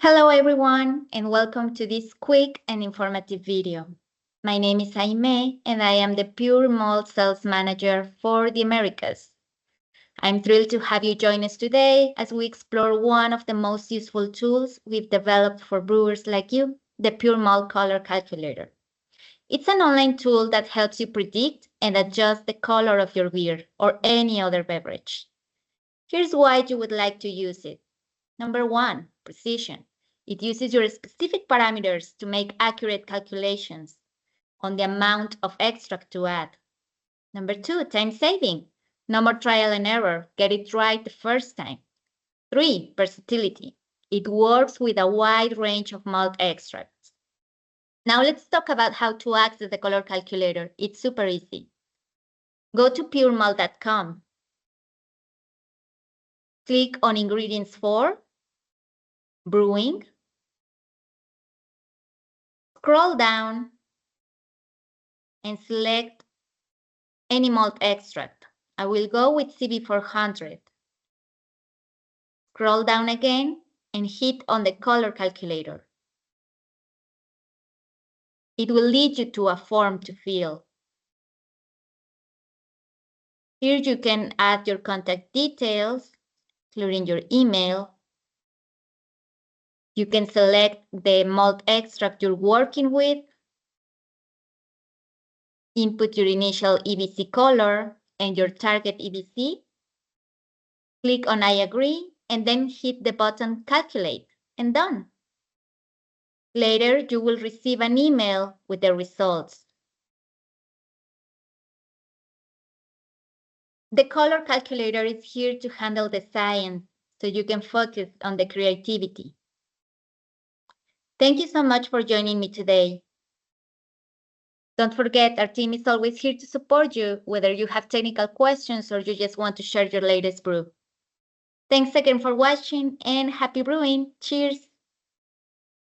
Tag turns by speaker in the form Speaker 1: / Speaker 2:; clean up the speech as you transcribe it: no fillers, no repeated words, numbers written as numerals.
Speaker 1: Hello everyone, and welcome to this quick and informative video. My name is Aime, and I am the PureMalt Sales Manager for the Americas. I'm thrilled to have you join us today as we explore one of the most useful tools we've developed for brewers like you, the PureMalt Color Calculator. It's an online tool that helps you predict and adjust the color of your beer or any other beverage. Here's why you would like to use it. Number one, precision. It uses your specific parameters to make accurate calculations on the amount of extract to add. Number two, time saving. No more trial and error. Get it right the first time. 3, versatility. It works with a wide range of malt extracts. Now let's talk about how to access the color calculator. It's super easy. Go to puremalt.com. Click on Ingredients for Brewing. Scroll down and select any malt extract. I will go with CB400. Scroll down again and hit on the color calculator. It will lead you to a form to fill. Here you can add your contact details, including your email. You can select the malt extract you're working with, input your initial EBC color and your target EBC, click on I agree, and then hit the button Calculate, and done. Later, you will receive an email with the results. The color calculator is here to handle the science, so you can focus on the creativity. Thank you so much for joining me today. Don't forget, our team is always here to support you, whether you have technical questions or you just want to share your latest brew. Thanks again for watching and happy brewing. Cheers!